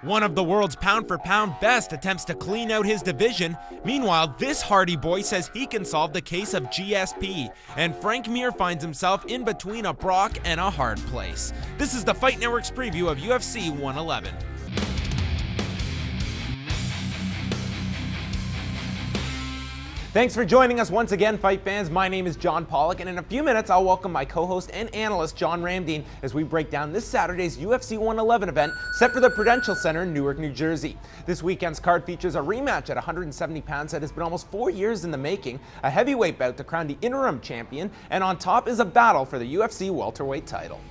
One of the world's pound-for-pound best attempts to clean out his division. Meanwhile, this hardy boy says he can solve the case of GSP, and Frank Mir finds himself in between a Brock and a hard place. This is the Fight Network's preview of UFC 111. Thanks for joining us once again, fight fans. My name is John Pollock, and in a few minutes, I'll welcome my co-host and analyst, John Ramdeen, as we break down this Saturday's UFC 111 event set for the Prudential Center in Newark, New Jersey. This weekend's card features a rematch at 170 pounds that has been almost 4 years in the making, a heavyweight bout to crown the interim champion, and on top is a battle for the UFC welterweight title.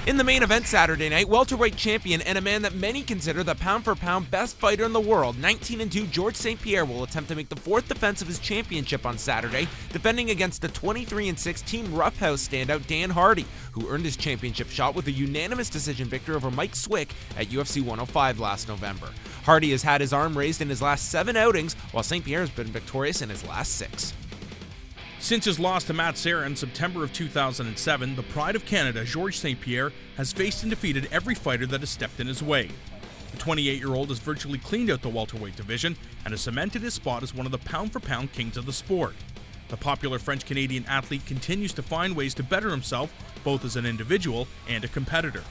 In the main event Saturday night, welterweight champion and a man that many consider the pound-for-pound best fighter in the world, 19-2 George St-Pierre will attempt to make the fourth defense of his championship on Saturday, defending against the 23-6 Team Roughhouse standout Dan Hardy, who earned his championship shot with a unanimous decision victory over Mike Swick at UFC 105 last November. Hardy has had his arm raised in his last 7 outings, while St-Pierre has been victorious in his last 6. Since his loss to Matt Serra in September of 2007, the pride of Canada, Georges St-Pierre, has faced and defeated every fighter that has stepped in his way. The 28-year-old has virtually cleaned out the welterweight division and has cemented his spot as one of the pound-for-pound kings of the sport. The popular French-Canadian athlete continues to find ways to better himself, both as an individual and a competitor.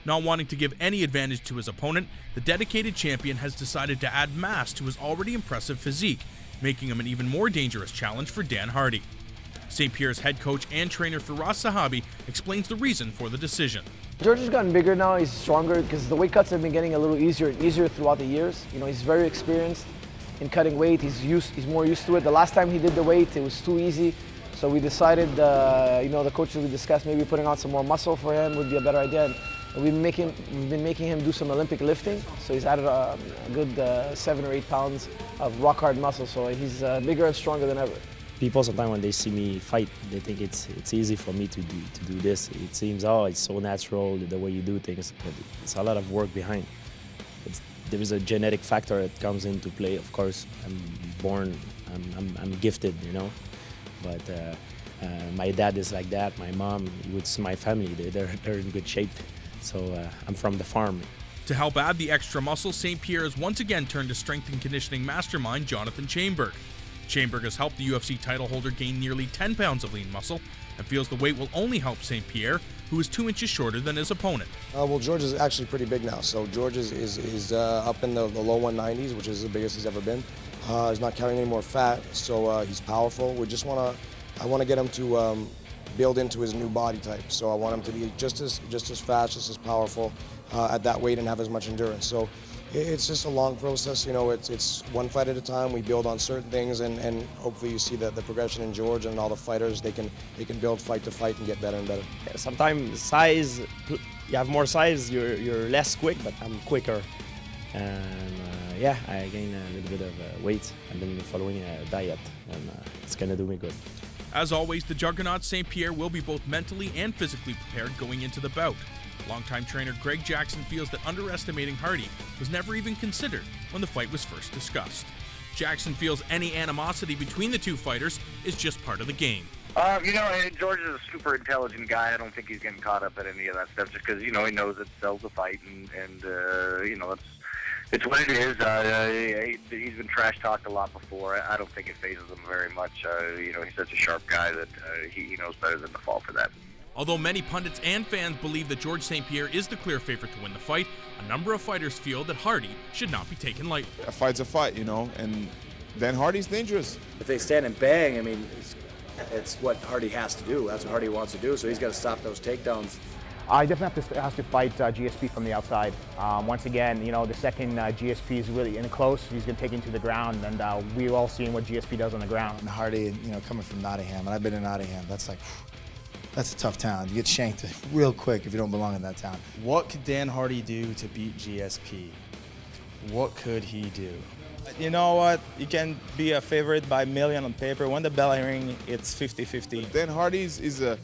Not wanting to give any advantage to his opponent, the dedicated champion has decided to add mass to his already impressive physique, making him an even more dangerous challenge for Dan Hardy. St-Pierre's head coach and trainer Firas Zahabi explains the reason for the decision. George has gotten bigger now, he's stronger because the weight cuts have been getting a little easier and easier throughout the years. You know, he's very experienced in cutting weight, he's more used to it. The last time he did the weight, it was too easy. So we decided, the coaches we discussed maybe putting on some more muscle for him would be a better idea. And we've been making him do some Olympic lifting, so he's added a good 7 or 8 pounds of rock hard muscle, so he's bigger and stronger than ever. People sometimes when they see me fight, they think it's easy for me to do this. It seems, it's so natural the way you do things, but it's a lot of work behind. There is a genetic factor that comes into play. Of course, I'm gifted, but my dad is like that. My mom, you would see my family, they're in good shape. So I'm from the farm. To help add the extra muscle, St-Pierre has once again turned to strength and conditioning mastermind Jonathan Chaimberg. Chaimberg has helped the UFC title holder gain nearly 10 pounds of lean muscle and feels the weight will only help St-Pierre, who is 2 inches shorter than his opponent. Well, George is actually pretty big now. So George is up in the low 190s, which is the biggest he's ever been. He's not carrying any more fat, so he's powerful. I want to get him to build into his new body type. So I want him to be just as fast, just as powerful at that weight and have as much endurance. So it's just a long process. It's one fight at a time. We build on certain things, and hopefully you see the progression in George and all the fighters. They can build fight to fight and get better and better. Yeah, sometimes size, you have more size, you're less quick, but I'm quicker. And I gain a little bit of weight. I've been following a diet, and it's gonna do me good. As always, the juggernaut St-Pierre will be both mentally and physically prepared going into the bout. Longtime trainer Greg Jackson feels that underestimating Hardy was never even considered when the fight was first discussed. Jackson feels any animosity between the two fighters is just part of the game. George is a super intelligent guy. I don't think he's getting caught up in any of that stuff just because, he knows it sells the fight and it's what it is. He's been trash talked a lot before. I don't think it phases him very much. He's such a sharp guy that he knows better than to fall for that. Although many pundits and fans believe that George St-Pierre is the clear favorite to win the fight, a number of fighters feel that Hardy should not be taken lightly. A fight's a fight, and then Hardy's dangerous. If they stand and bang, it's what Hardy has to do. That's what Hardy wants to do, so he's got to stop those takedowns. I definitely have to fight GSP from the outside. Once again, the second GSP is really in close, he's going to take him to the ground, and we've all seen what GSP does on the ground. And Hardy, coming from Nottingham, and I've been in Nottingham, that's a tough town. You get shanked real quick if you don't belong in that town. What could Dan Hardy do to beat GSP? What could he do? You know what? You can be a favorite by million on paper. When the bell rings, it's 50-50. Dan Hardy is a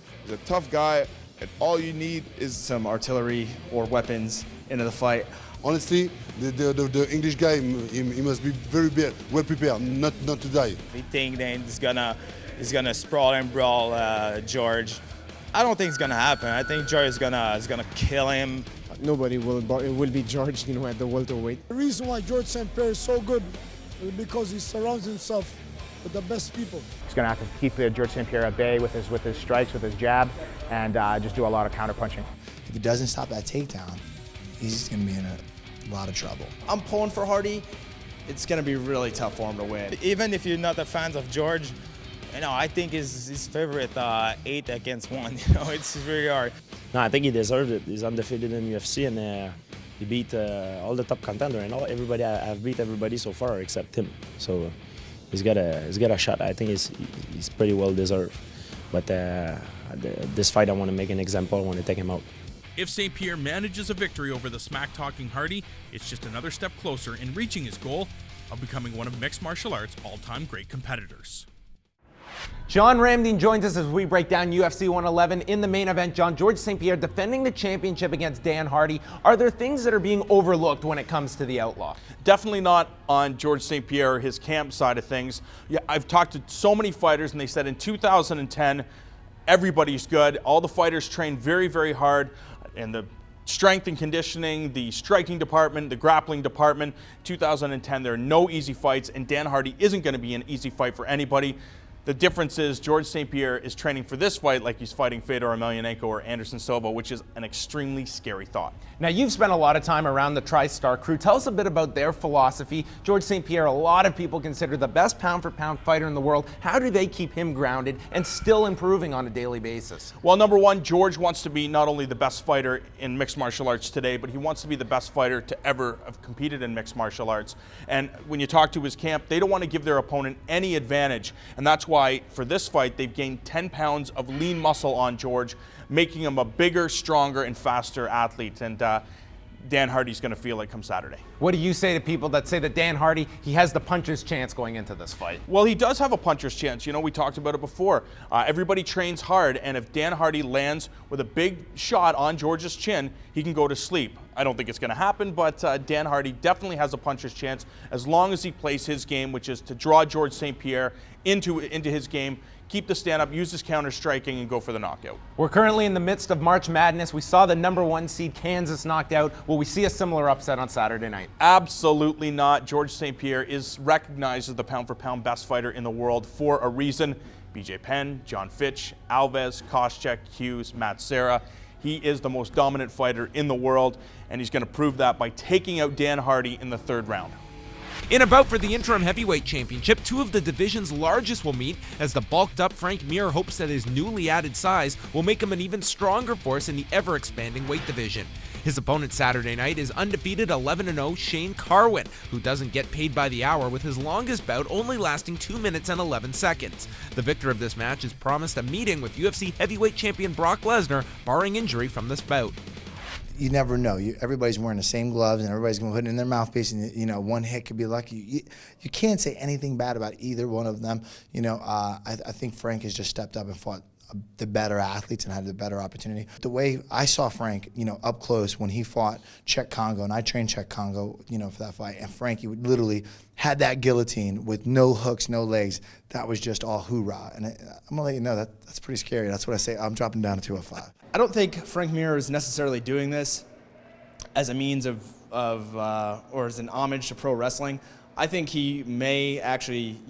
tough guy, and all you need is some artillery or weapons into the fight. Honestly, the English guy, he must be very well prepared, not to die. We think that he's gonna sprawl and brawl George. I don't think it's gonna happen. I think George is gonna kill him. nobody will beat George, at the welterweight. The reason why George St-Pierre is so good is because he surrounds himself with the best people. He's going to have to keep George St-Pierre at bay with his strikes, with his jab, and just do a lot of counter punching. If he doesn't stop that takedown, he's going to be in a lot of trouble. I'm pulling for Hardy. It's going to be really tough for him to win. Even if you're not a fan of George, I think his favorite 8 against 1. It's very hard. No, I think he deserved it. He's undefeated in UFC, and he beat all the top contenders. And everybody, I've beat everybody so far except him. So he's got a shot. I think he's pretty well deserved. But this fight, I want to make an example. I want to take him out. If St-Pierre manages a victory over the smack-talking Hardy, it's just another step closer in reaching his goal of becoming one of mixed martial arts' all-time great competitors. John Ramdeen joins us as we break down UFC 111 in the main event. John, George St-Pierre defending the championship against Dan Hardy. Are there things that are being overlooked when it comes to the outlaw? Definitely not on George St-Pierre, his camp side of things. Yeah, I've talked to so many fighters, and they said in 2010, everybody's good. All the fighters train very, very hard, and the strength and conditioning, the striking department, the grappling department. 2010, there are no easy fights, and Dan Hardy isn't going to be an easy fight for anybody. The difference is George St-Pierre is training for this fight like he's fighting Fedor Emelianenko or Anderson Silva, which is an extremely scary thought. Now, you've spent a lot of time around the TriStar crew. Tell us a bit about their philosophy. George St-Pierre, a lot of people consider the best pound-for-pound fighter in the world. How do they keep him grounded and still improving on a daily basis? Well, number one, George wants to be not only the best fighter in mixed martial arts today, but he wants to be the best fighter to ever have competed in mixed martial arts. And when you talk to his camp, they don't want to give their opponent any advantage. And that's why, for this fight, they've gained 10 pounds of lean muscle on George, making him a bigger, stronger, and faster athlete. And Dan Hardy's going to feel it come Saturday. What do you say to people that say that Dan Hardy, he has the puncher's chance going into this fight? Well, he does have a puncher's chance. We talked about it before. Everybody trains hard, and if Dan Hardy lands with a big shot on George's chin, he can go to sleep. I don't think it's going to happen, but Dan Hardy definitely has a puncher's chance as long as he plays his game, which is to draw George St-Pierre into his game, keep the stand-up, use his counter-striking, and go for the knockout. We're currently in the midst of March Madness. We saw the #1 seed Kansas knocked out. Will we see a similar upset on Saturday night? Absolutely not. George St-Pierre is recognized as the pound-for-pound best fighter in the world for a reason. BJ Penn, John Fitch, Alves, Koscheck, Hughes, Matt Serra. He is the most dominant fighter in the world, and he's going to prove that by taking out Dan Hardy in the 3rd round. In a bout for the interim heavyweight championship, 2 of the division's largest will meet as the bulked-up Frank Mir hopes that his newly added size will make him an even stronger force in the ever-expanding weight division. His opponent Saturday night is undefeated 11-0 Shane Carwin, who doesn't get paid by the hour, with his longest bout only lasting 2 minutes and 11 seconds. The victor of this match is promised a meeting with UFC heavyweight champion Brock Lesnar, barring injury from this bout. You never know. Everybody's wearing the same gloves, and everybody's going to put it in their mouthpiece, and one hit could be lucky. You can't say anything bad about either one of them. I think Frank has just stepped up and fought the better athletes and had the better opportunity. The way I saw Frank, up close when he fought Czech Congo, and I trained Czech Congo, for that fight, and Frank, he would literally had that guillotine with no hooks, no legs. That was just all hoorah. And I'm gonna let you know that's pretty scary. That's what I say. I'm dropping down to 205. I don't think Frank Mir is necessarily doing this as a means of or as an homage to pro wrestling. I think he may actually,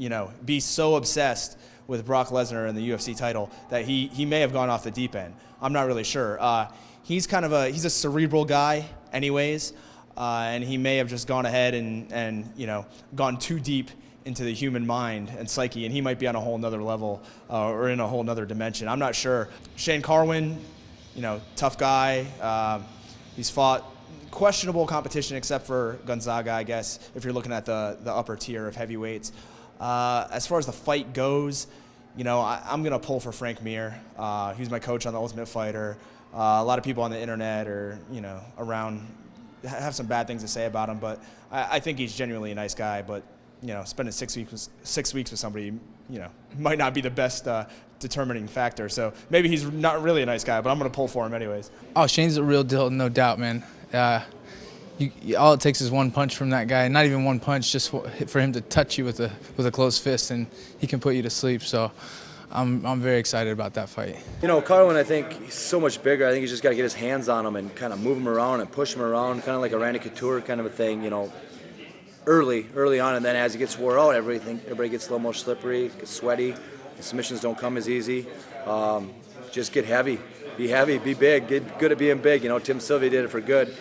be so obsessed with Brock Lesnar and the UFC title that he may have gone off the deep end. I'm not really sure. He's he's a cerebral guy anyways, and he may have just gone ahead and gone too deep into the human mind and psyche, and he might be on a whole nother level or in a whole nother dimension. I'm not sure. Shane Carwin, tough guy. He's fought questionable competition except for Gonzaga, I guess, if you're looking at the upper tier of heavyweights. As far as the fight goes, I'm going to pull for Frank Mir. He's my coach on The Ultimate Fighter. A lot of people on the internet or, around have some bad things to say about him, but I think he's genuinely a nice guy. But, spending 6 weeks with somebody, might not be the best determining factor. So maybe he's not really a nice guy, but I'm going to pull for him anyways. Oh, Shane's a real deal, no doubt, man. All it takes is one punch from that guy. Not even one punch, just for him to touch you with a closed fist, and he can put you to sleep. So I'm very excited about that fight. You know, Carwin, I think he's so much bigger. I think he's just got to get his hands on him and kind of move him around and push him around, kind of like a Randy Couture kind of a thing, you know, early on. And then as he gets wore out, everybody gets a little more slippery, gets sweaty. The submissions don't come as easy. Just get heavy, be big, get good at being big. You know, Tim Sylvia did it for good.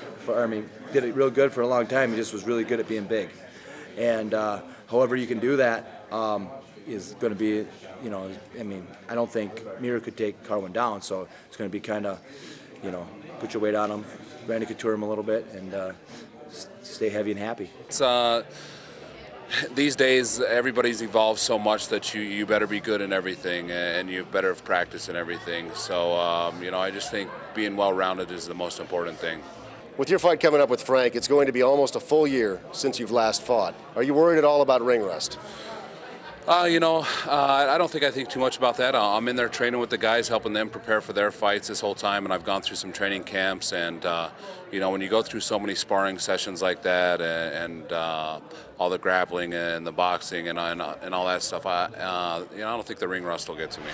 Did it real good for a long time. He just was really good at being big. And however you can do that is going to be, you know, I mean, I don't think Mir could take Carwin down, so it's going to be kind of, you know, put your weight on him, Randy Couture him a little bit, and stay heavy and happy. It's, these days, everybody's evolved so much that you better be good in everything, and you better have practice in everything. So, you know, I just think being well-rounded is the most important thing. With your fight coming up with Frank, it's going to be almost a full year since you've last fought. Are you worried at all about ring rust? You know, I don't think I think too much about that. I'm in there training with the guys, helping them prepare for their fights this whole time, and I've gone through some training camps. And you know, when you go through so many sparring sessions like that, and all the grappling and the boxing and all that stuff, you know, I don't think the ring rust will get to me.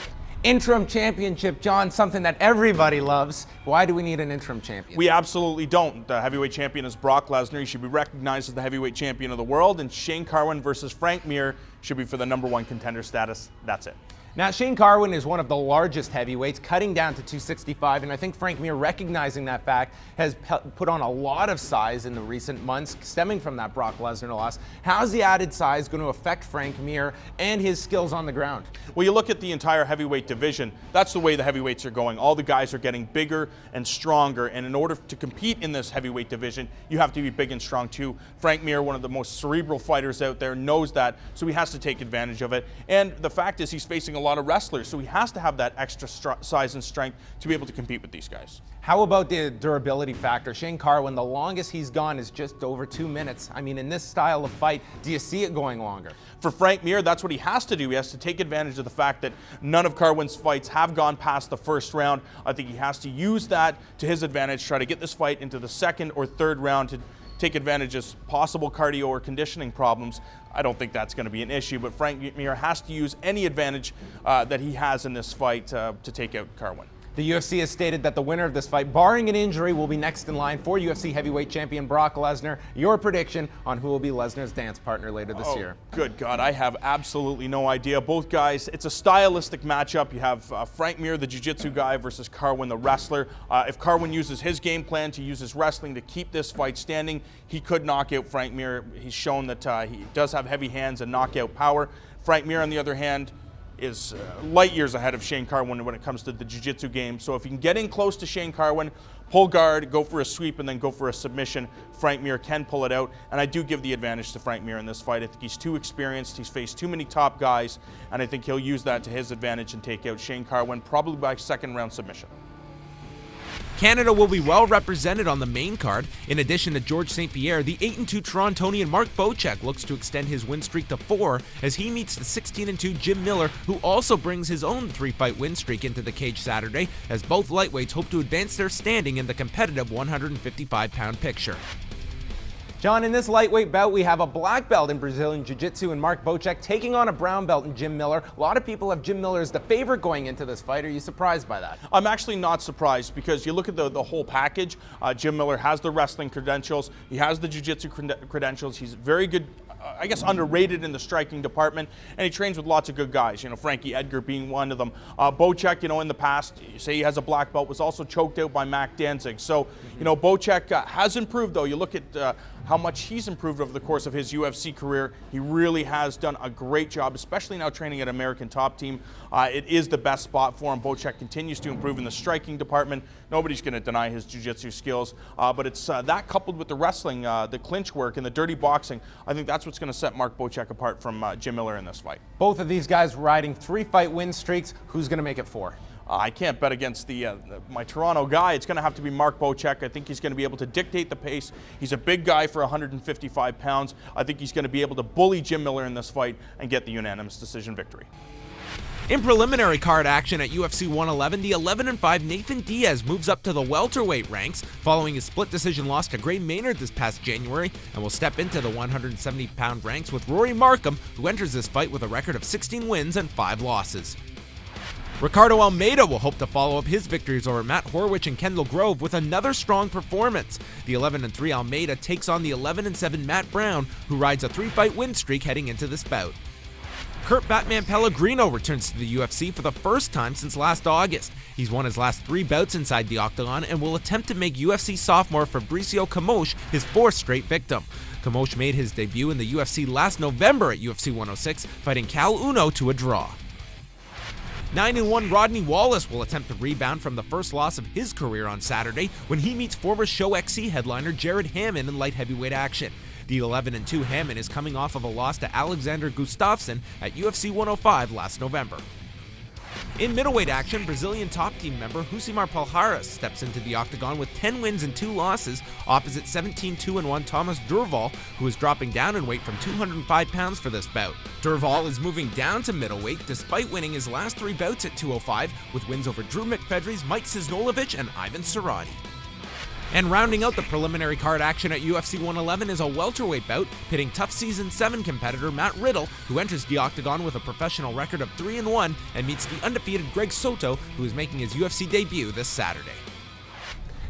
Interim championship, John, something that everybody loves. Why do we need an interim champion? We absolutely don't. The heavyweight champion is Brock Lesnar. He should be recognized as the heavyweight champion of the world, and Shane Carwin versus Frank Mir should be for the #1 contender status. That's it. Now, Shane Carwin is one of the largest heavyweights, cutting down to 265, and I think Frank Mir, recognizing that fact, has put on a lot of size in the recent months, stemming from that Brock Lesnar loss. How's the added size going to affect Frank Mir and his skills on the ground? Well, you look at the entire heavyweight division, that's the way the heavyweights are going. All the guys are getting bigger and stronger, and in order to compete in this heavyweight division, you have to be big and strong too. Frank Mir, one of the most cerebral fighters out there, knows that, so he has to take advantage of it. And the fact is, he's facing a lot of wrestlers, so he has to have that extra size and strength to be able to compete with these guys. How about the durability factor? Shane Carwin, the longest he's gone is just over 2 minutes. I mean, in this style of fight, do you see it going longer? For Frank Mir, that's what he has to do. He has to take advantage of the fact that none of Carwin's fights have gone past the first round. I think he has to use that to his advantage, try to get this fight into the second or third round to take advantage of possible cardio or conditioning problems. I don't think that's going to be an issue, but Frank Mir has to use any advantage that he has in this fight to take out Carwin. The UFC has stated that the winner of this fight, barring an injury, will be next in line for UFC heavyweight champion Brock Lesnar. Your prediction on who will be Lesnar's dance partner later this year? Good God, I have absolutely no idea. Both guys, it's a stylistic matchup. You have Frank Mir, the jiu-jitsu guy, versus Carwin, the wrestler. If Carwin uses his game plan to use his wrestling to keep this fight standing, he could knock out Frank Mir. He's shown that he does have heavy hands and knockout power. Frank Mir, on the other hand, is light years ahead of Shane Carwin when it comes to the jiu-jitsu game. So if you can get in close to Shane Carwin, pull guard, go for a sweep, and then go for a submission, Frank Mir can pull it out. And I do give the advantage to Frank Mir in this fight. I think he's too experienced. He's faced too many top guys, and I think he'll use that to his advantage and take out Shane Carwin, probably by second-round submission. Canada will be well represented on the main card. In addition to George St-Pierre, the 8-2 Torontonian Mark Bocek looks to extend his win streak to 4 as he meets the 16-2 Jim Miller, who also brings his own 3-fight win streak into the cage Saturday, as both lightweights hope to advance their standing in the competitive 155-pound picture. John, in this lightweight bout, we have a black belt in Brazilian Jiu-Jitsu and Mark Bocek taking on a brown belt in Jim Miller. A lot of people have Jim Miller as the favorite going into this fight. Are you surprised by that? I'm actually not surprised because you look at the whole package. Jim Miller has the wrestling credentials. He has the Jiu-Jitsu credentials. He's very good, I guess, underrated in the striking department, and he trains with lots of good guys, you know, Frankie Edgar being one of them. Bocek, you know, in the past, you say he has a black belt, was also choked out by Mac Danzig. So, you know, Bocek has improved, though. You look at how much he's improved over the course of his UFC career. He really has done a great job, especially now training at American Top Team. It is the best spot for him. Bocek continues to improve in the striking department. Nobody's going to deny his jiu-jitsu skills, but it's that coupled with the wrestling, the clinch work, and the dirty boxing. I think that's what's going to set Mark Bocek apart from Jim Miller in this fight. Both of these guys riding 3-fight win streaks. Who's going to make it 4? I can't bet against my Toronto guy. It's going to have to be Mark Bocek. I think he's going to be able to dictate the pace. He's a big guy for 155 pounds. I think he's going to be able to bully Jim Miller in this fight and get the unanimous decision victory. In preliminary card action at UFC 111, the 11-5 Nathan Diaz moves up to the welterweight ranks following his split decision loss to Gray Maynard this past January, and will step into the 170-pound ranks with Rory Markham, who enters this fight with a record of 16 wins and 5 losses. Ricardo Almeida will hope to follow up his victories over Matt Horwich and Kendall Grove with another strong performance. The 11-3 Almeida takes on the 11-7 Matt Brown, who rides a 3-fight win streak heading into this bout. Kurt Batman Pellegrino returns to the UFC for the first time since last August. He's won his last 3 bouts inside the octagon and will attempt to make UFC sophomore Fabricio Camões his 4th straight victim. Camões made his debut in the UFC last November at UFC 106, fighting Cal Uno to a draw. 9-1 Rodney Wallace will attempt to rebound from the first loss of his career on Saturday when he meets former Show XC headliner Jared Hammond in light heavyweight action. The 11-2 Hammond is coming off of a loss to Alexander Gustafsson at UFC 105 last November. In middleweight action, Brazilian top team member Jusimar Palhares steps into the octagon with 10 wins and 2 losses opposite 17-2-1 Thomas Durval, who is dropping down in weight from 205 pounds for this bout. Durval is moving down to middleweight despite winning his last 3 bouts at 205 with wins over Drew McFedries, Mike Cisnolovich, and Ivan Serrati. And rounding out the preliminary card action at UFC 111 is a welterweight bout pitting tough Season 7 competitor Matt Riddle, who enters the octagon with a professional record of 3-1 and meets the undefeated Greg Soto, who is making his UFC debut this Saturday.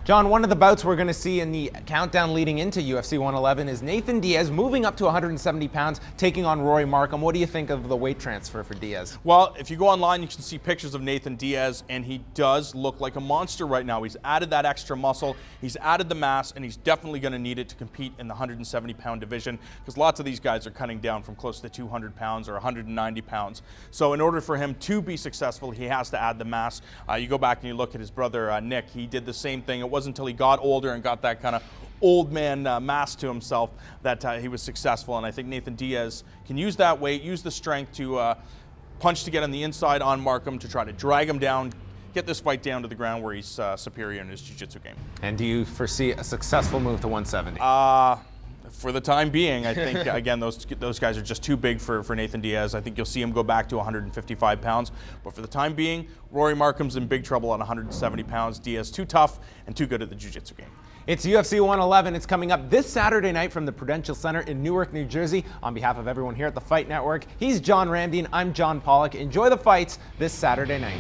John, one of the bouts we're going to see in the countdown leading into UFC 111 is Nathan Diaz moving up to 170 pounds, taking on Rory Markham. What do you think of the weight transfer for Diaz? Well, if you go online, you can see pictures of Nathan Diaz, and he does look like a monster right now. He's added that extra muscle, he's added the mass, and he's definitely going to need it to compete in the 170-pound division, because lots of these guys are cutting down from close to 200 pounds or 190 pounds. So in order for him to be successful, he has to add the mass. You go back and you look at his brother, Nick. He did the same thing. It wasn't until he got older and got that kind of old man mass to himself that he was successful. And I think Nathan Diaz can use that weight, use the strength to punch to get on the inside on Markham to try to drag him down, get this fight down to the ground where he's superior in his jiu-jitsu game. And do you foresee a successful move to 170? For the time being, I think, again, those guys are just too big for Nathan Diaz. I think you'll see him go back to 155 pounds. But for the time being, Rory Markham's in big trouble at 170 pounds. Diaz too tough and too good at the jiu-jitsu game. It's UFC 111. It's coming up this Saturday night from the Prudential Center in Newark, New Jersey. On behalf of everyone here at the Fight Network, he's John Ramdeen. I'm John Pollock. Enjoy the fights this Saturday night.